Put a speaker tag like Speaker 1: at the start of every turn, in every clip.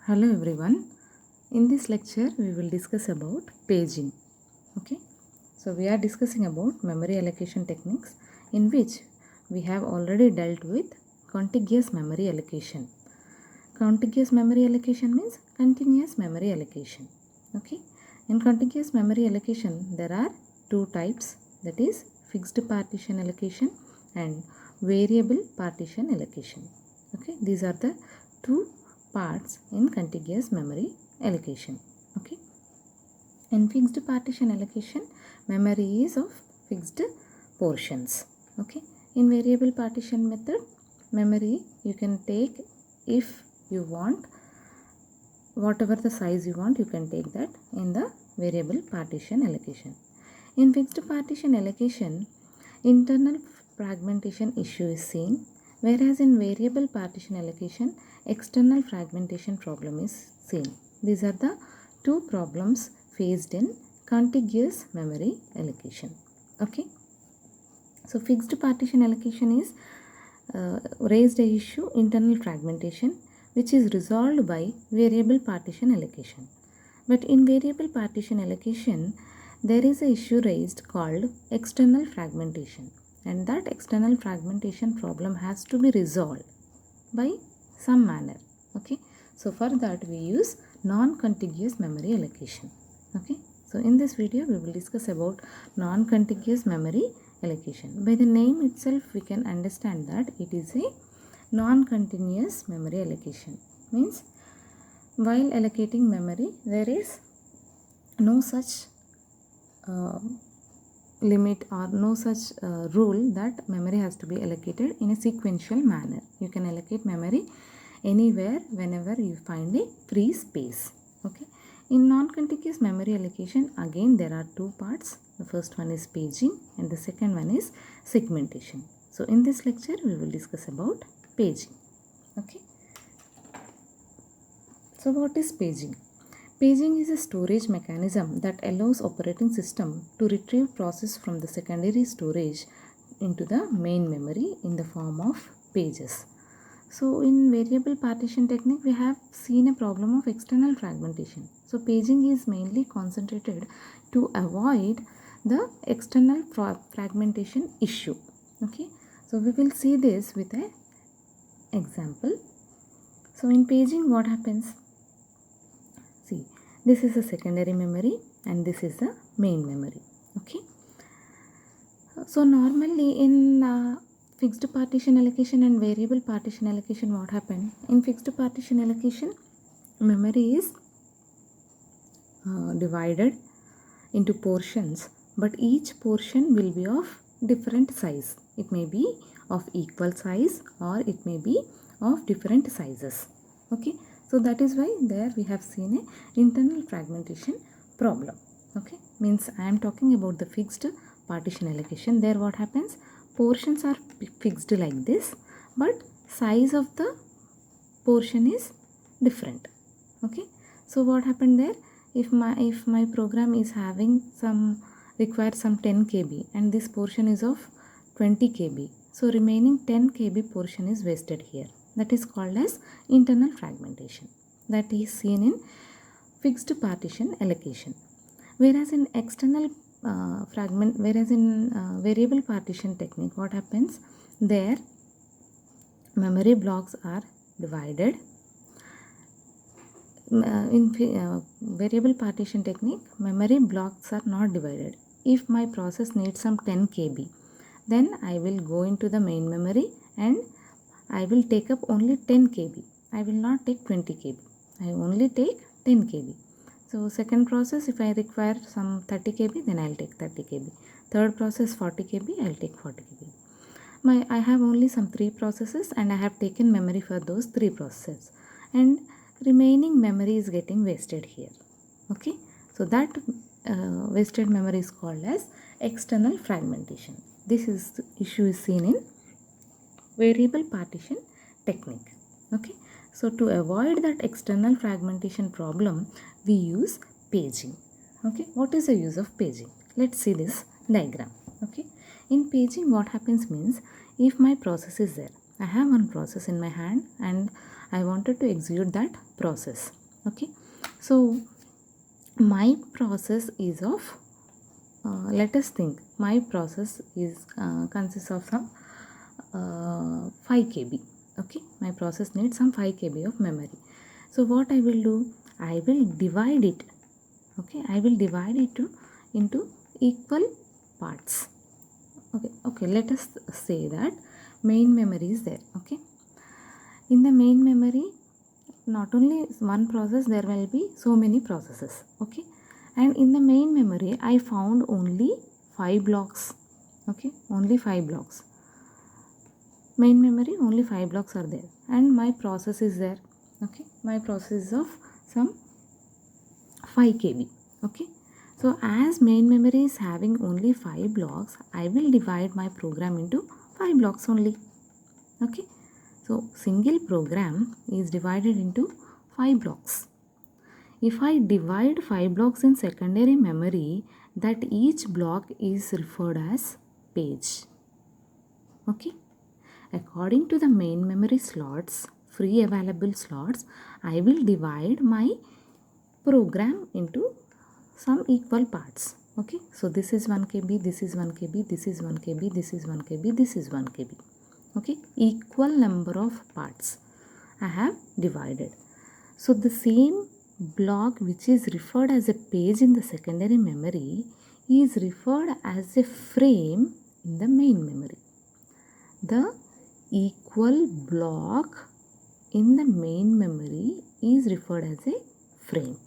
Speaker 1: Hello everyone. In this lecture we will discuss about paging. Okay. So we are discussing about memory allocation techniques in which we have already dealt with contiguous memory allocation. Contiguous memory allocation means continuous memory allocation. Okay. In contiguous memory allocation there are two types, that is fixed partition allocation and variable partition allocation. Okay. These are the two parts in contiguous memory allocation. Okay. In fixed partition allocation, memory is of fixed portions. Okay. In variable partition method, memory you can take, if you want, whatever the size you want, you can take that in the variable partition allocation. In fixed partition allocation, internal fragmentation issue is seen, whereas in variable partition allocation, external fragmentation problem is seen. These are the two problems faced in contiguous memory allocation. Okay. So fixed partition allocation is raised a issue internal fragmentation, which is resolved by variable partition allocation. But in variable partition allocation, there is a issue raised called external fragmentation, and that external fragmentation problem has to be resolved by some manner. Okay. So for that we use non-contiguous memory allocation. Okay. So in this video we will discuss about non-contiguous memory allocation. By the name itself we can understand that it is a non-continuous memory allocation. Means while allocating memory there is no such limit or no such rule that memory has to be allocated in a sequential manner. You can allocate memory anywhere whenever you find a free space. Okay. In non-contiguous memory allocation, again there are two parts. The first one is paging and the second one is segmentation. So in this lecture we will discuss about paging. Okay. So what is paging? Paging is a storage mechanism that allows operating system to retrieve process from the secondary storage into the main memory in the form of pages. So in variable partition technique we have seen a problem of external fragmentation. So paging is mainly concentrated to avoid the external fragmentation issue. Okay. So we will see this with an example. So in paging what happens? See, this is a secondary memory and this is the main memory. Okay. So normally in fixed partition allocation and variable partition allocation, what happened? In fixed partition allocation, memory is divided into portions, but each portion will be of different size. It may be of equal size or it may be of different sizes. Okay. So that is why there we have seen a internal fragmentation problem. Okay. Means I am talking about the fixed partition allocation. There what happens? Portions are fixed like this, but size of the portion is different. Okay. So what happened there? If my program is having requires some 10 KB and this portion is of 20 KB, so remaining 10 KB portion is wasted here. That is called as internal fragmentation. That is seen in fixed partition allocation. Whereas in external variable partition technique, what happens? There memory blocks are divided. In variable partition technique, memory blocks are not divided. If my process needs some 10 KB, then I will go into the main memory and I will take up only 10 KB. I will not take 20 KB. I only take 10 KB. So second process, if I require some 30 KB, then I will take 30 KB. Third process 40 KB, I will take 40 KB. I have only some 3 processes and I have taken memory for those 3 processes. And remaining memory is getting wasted here. Okay. So that wasted memory is called as external fragmentation. This issue is seen in variable partition technique. Okay. So to avoid that external fragmentation problem, we use paging. Okay. What is the use of paging? Let's see this diagram. Okay. In paging what happens means, if my process is there, I have one process in my hand and I wanted to execute that process. Okay, so my process is of let us think, my process is consists of some 5 kb. Okay, my process needs some 5 kb of memory. So what I will do, I will divide it. Okay, I will divide it into equal parts. Okay, let us say that main memory is there. Okay, in the main memory, not only one process, there will be so many processes. Okay, and in the main memory I found only 5 blocks. Okay, only 5 blocks. Main memory, only 5 blocks are there, and my process is there. Okay, my process is of some 5 kb. Okay, so as main memory is having only 5 blocks, I will divide my program into 5 blocks only. Okay, so single program is divided into 5 blocks. If I divide 5 blocks in secondary memory, that each block is referred as page. Okay, according to the main memory slots, free available slots, I will divide my program into some equal parts. Okay, so this is 1 kb, this is 1 kb, this is 1 kb, this is 1 kb, this is 1 kb. Okay, equal number of parts I have divided. So the same block which is referred as a page in the secondary memory is referred as a frame in the main memory. The equal block in the main memory is referred as a frame.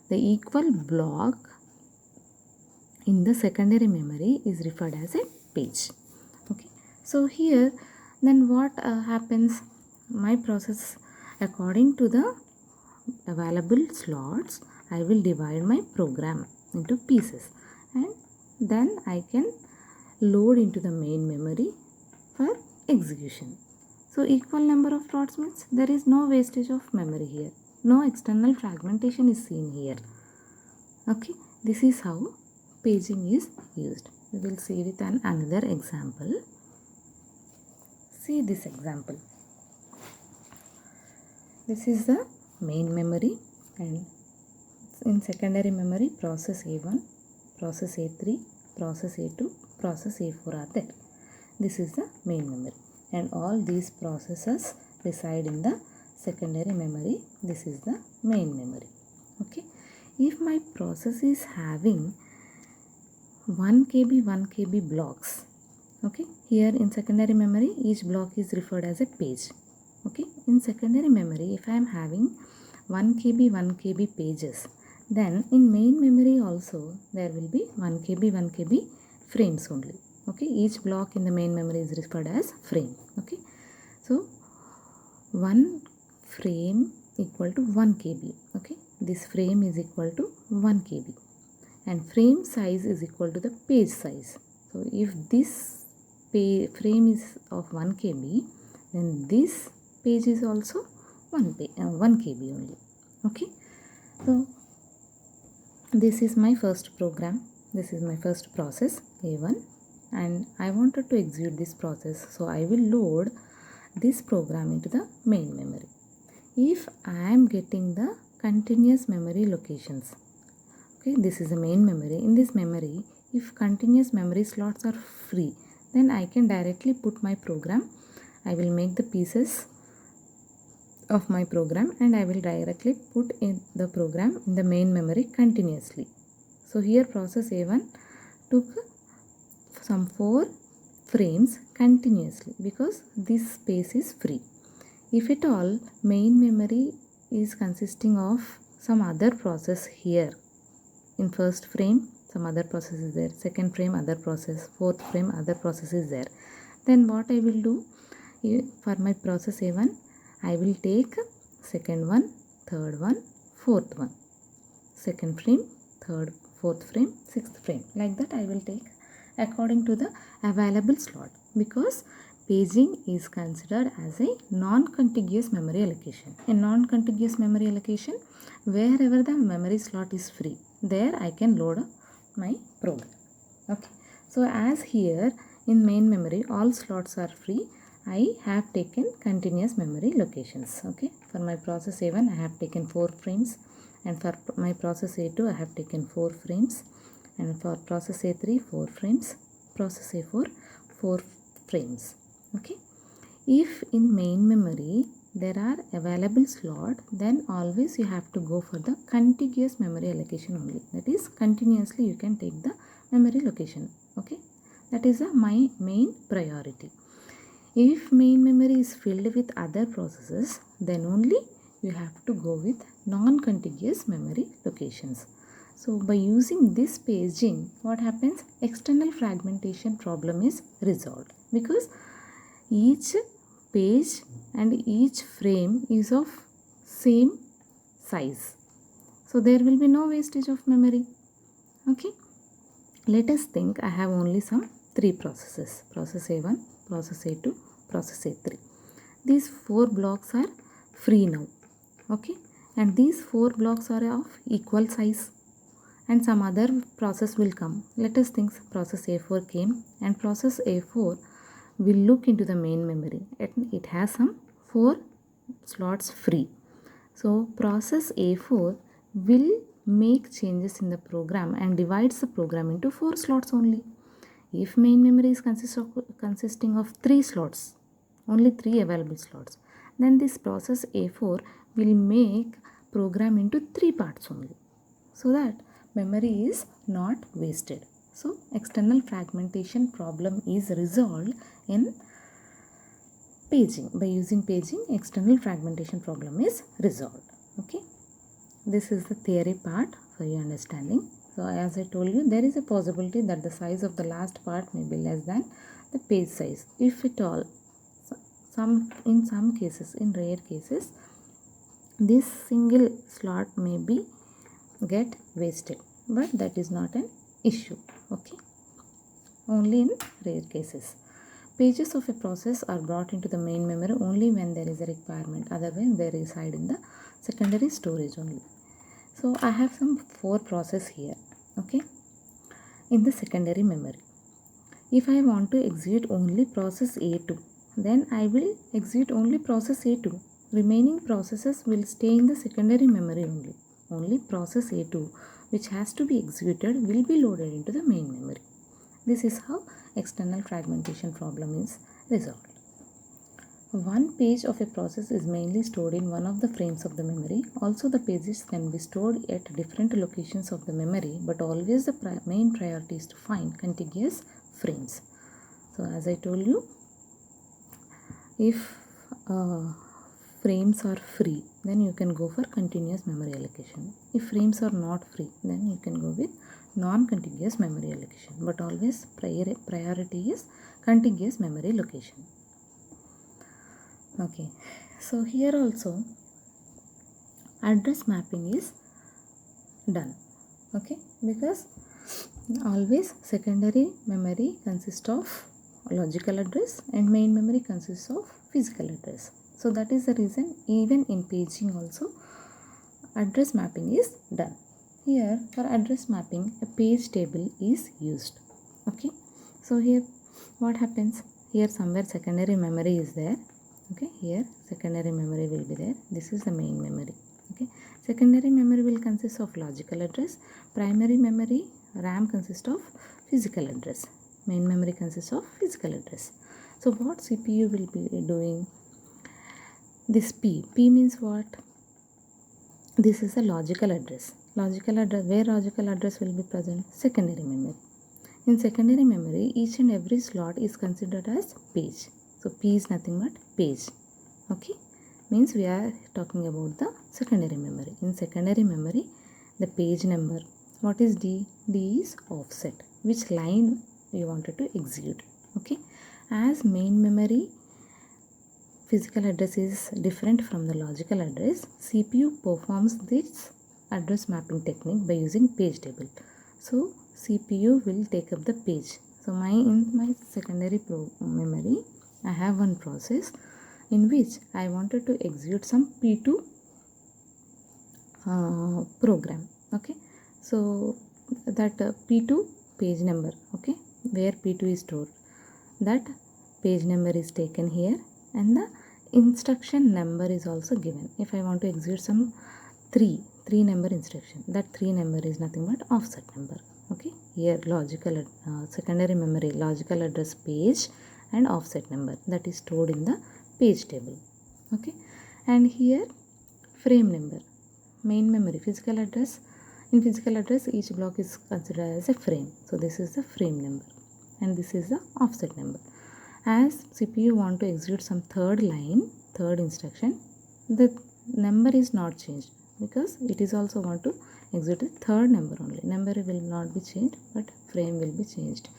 Speaker 1: The equal block in the secondary memory is referred as a page. Okay, so here then what happens, my process, according to the available slots, I will divide my program into pieces, and then I can load into the main memory for execution. So equal number of slots means there is no wastage of memory here, no external fragmentation is seen here. Okay, this is how paging is used. We will see with another example. See this example. This is the main memory, and in secondary memory process A1, process A3, process A2, process A4 are there. This is the main memory, and all these processes reside in the secondary memory. This is the main memory. Okay, if my process is having 1 kb blocks, okay, here in secondary memory each block is referred as a page. Okay, in secondary memory if I am having 1 kb pages, then in main memory also there will be 1 kb frames only. Okay, each block in the main memory is referred as frame. Okay, so one frame equal to 1 kb. Okay, this frame is equal to 1 kb, and frame size is equal to the page size. So if this frame is of 1 kb, then this page is also 1 kb only. Okay, so this is my first program, this is my first process A1, and I wanted to execute this process, so I will load this program into the main memory. If I am getting the continuous memory locations, okay, this is a main memory. In this memory, if continuous memory slots are free, then I can directly put my program. I will make the pieces of my program and I will directly put in the program in the main memory continuously. So here process A1 took some 4 frames continuously because this space is free. If at all main memory is consisting of some other process here, in first frame some other process is there, second frame other process, fourth frame other process is there, then what I will do, for my process A1 I will take second one, third one, fourth one, second frame, third, fourth frame, sixth frame, like that I will take according to the available slot, because paging is considered as a non-contiguous memory allocation. In non-contiguous memory allocation, wherever the memory slot is free, there I can load my program. Okay, so as here in main memory all slots are free, I have taken continuous memory locations. Okay, for my process A1 I have taken 4 frames, and for my process A2 I have taken 4 frames, and for process A3 4 frames, process A4 4 frames. Okay, if in main memory there are available slot, then always you have to go for the contiguous memory allocation only. That is, continuously you can take the memory location. Okay, that is my main priority. If main memory is filled with other processes, then only you have to go with non-contiguous memory locations. So by using this paging, what happens? External fragmentation problem is resolved, because each page and each frame is of same size. So there will be no wastage of memory. Okay. Let us think I have only some 3 processes: process A1, process A2, process A3. These 4 blocks are free now. Okay, and these 4 blocks are of equal size, and some other process will come. Let us think process A4 came, and process A4 will look into the main memory. It has some 4 slots free. So process A4 will make changes in the program and divides the program into 4 slots only. If main memory is consisting of 3 slots, only 3 available slots, then this process A4 will make program into 3 parts only, so that memory is not wasted. So external fragmentation problem is resolved in paging. By using paging, external fragmentation problem is resolved. Okay, this is the theory part for your understanding. So as I told you, there is a possibility that the size of the last part may be less than the page size, if at all. In some cases, in rare cases, this single slot may be get wasted, but that is not an issue. Okay, only in rare cases. Pages of a process are brought into the main memory only when there is a requirement, otherwise they reside in the secondary storage only. So I have some 4 process here. Okay, in the secondary memory. If I want to execute only process A2, then I will execute only process A2. Remaining processes will stay in the secondary memory only. Only process A2, which has to be executed, will be loaded into the main memory. This is how external fragmentation problem is resolved. One page of a process is mainly stored in one of the frames of the memory. Also, the pages can be stored at different locations of the memory, but always the main priority is to find contiguous frames. So as I told you, if frames are free, then you can go for continuous memory allocation. If frames are not free, then you can go with non-contiguous memory allocation, but always priority is contiguous memory location. Okay, so here also address mapping is done. Okay, because always secondary memory consists of logical address and main memory consists of physical address. So that is the reason even in paging also address mapping is done. Here for address mapping, a page table is used. Okay, so here what happens? Here somewhere secondary memory is there. Okay, here secondary memory will be there. This is the main memory. Okay, secondary memory will consist of logical address. Primary memory, RAM, consists of physical address. Main memory consists of physical address. So what CPU will be doing? This P means what? This is a logical address. Logical address, where logical address will be present? Secondary memory. In secondary memory, each and every slot is considered as page. So P is nothing but page. Okay, means we are talking about the secondary memory. In secondary memory, the page number. What is D? D is offset. Which line you wanted to execute. Okay, as main memory physical address is different from the logical address, CPU performs this address mapping technique by using page table. So CPU will take up the page. So in my secondary memory, I have one process in which I wanted to execute some P2 program. Okay, so that P2 page number, okay, where P2 is stored, that page number is taken here and the instruction number is also given. If I want to execute some three number instruction, that 3 number is nothing but offset number. Okay, here logical secondary memory logical address page and offset number that is stored in the page table. Okay, and here frame number, main memory, physical address. In physical address, each block is considered as a frame. So this is the frame number and this is the offset number. As CPU want to execute some third instruction, the number is not changed because it is also want to execute the third number only. Number will not be changed but frame will be changed.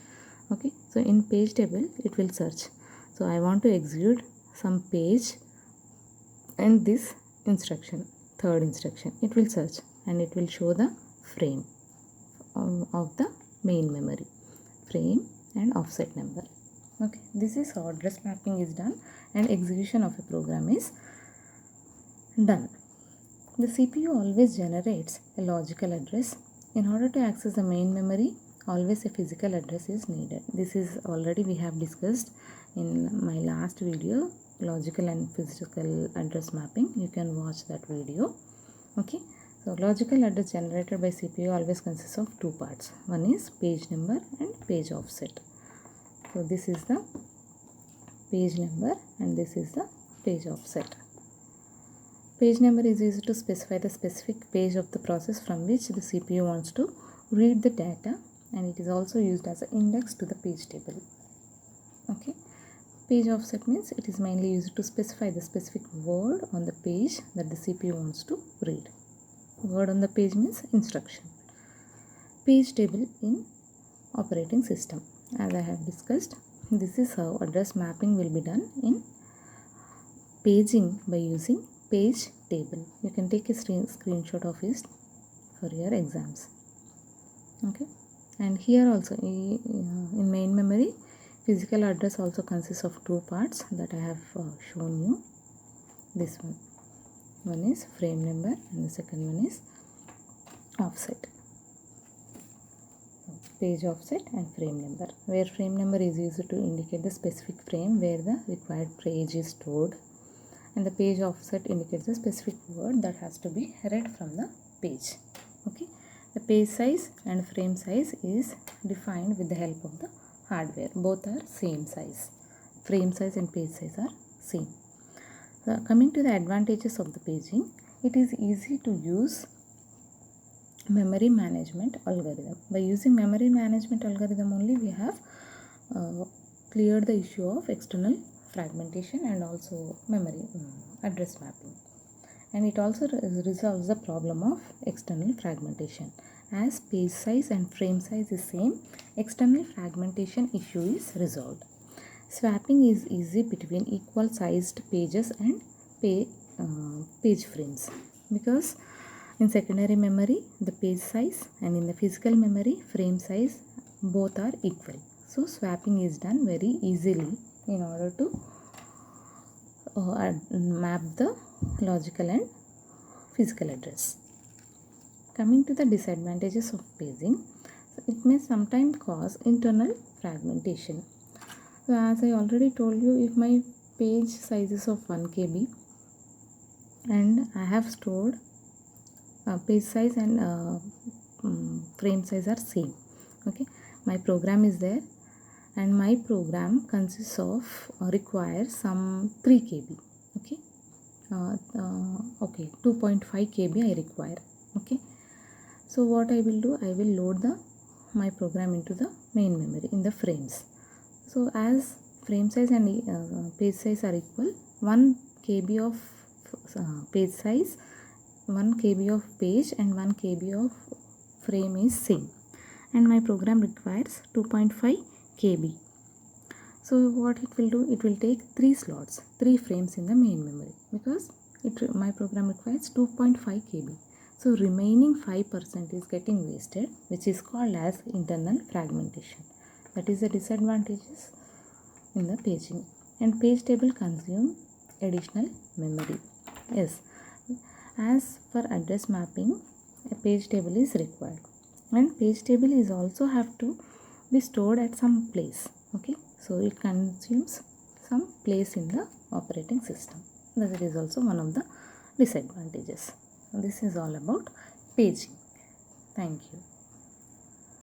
Speaker 1: Okay, so in page table it will search. So I want to execute some page and this instruction, third instruction, it will search and it will show the frame of the main memory, frame and offset number. Okay, this is how address mapping is done and execution of a program is done. The CPU always generates a logical address. In order to access the main memory, always a physical address is needed. This is already we have discussed in my last video, logical and physical address mapping. You can watch that video. Okay, so logical address generated by CPU always consists of two parts. One is page number and page offset. So this is the page number and this is the page offset. Page number is used to specify the specific page of the process from which the CPU wants to read the data, and it is also used as an index to the page table. Okay, page offset means it is mainly used to specify the specific word on the page that the CPU wants to read. Word on the page means instruction. Page table in operating system. As I have discussed, this is how address mapping will be done in paging by using page table. You can take a screenshot of it for your exams. Okay, and here also in main memory, physical address also consists of two parts that I have shown you. This one is frame number and the second one is offset. Page offset and frame number, where frame number is used to indicate the specific frame where the required page is stored, and the page offset indicates the specific word that has to be read from the page. Okay, the page size and frame size is defined with the help of the hardware. Both are same size. Frame size and page size are same. Coming to the advantages of the paging, it is easy to use memory management algorithm. By using memory management algorithm only, we have cleared the issue of external fragmentation and also memory address mapping, and it also resolves the problem of external fragmentation. As page size and frame size is same, external fragmentation issue is resolved. Swapping is easy between equal sized pages and page frames, because in secondary memory the page size and in the physical memory frame size both are equal. So swapping is done very easily in order to map the logical and physical address. Coming to the disadvantages of paging, it may sometimes cause internal fragmentation. So as I already told you, if my page size is of 1 KB and I have stored page size and frame size are same, okay, my program is there and my program consists of requires some 3 KB, okay, 2.5 KB I require. Okay, so what I will do, I will load my program into the main memory in the frames. So as frame size and page size are equal, 1 KB of page size, 1 KB of page and 1 KB of frame is same, and my program requires 2.5 KB. So what it will do, it will take 3 slots, 3 frames in the main memory, because my program requires 2.5 KB. So remaining 5% is getting wasted, which is called as internal fragmentation. That is the disadvantages in the paging. And page table consume additional memory. Yes, as for address mapping, a page table is required, and page table is also have to be stored at some place. Okay, so it consumes some place in the operating system. That is also one of the disadvantages. This is all about paging. Thank you.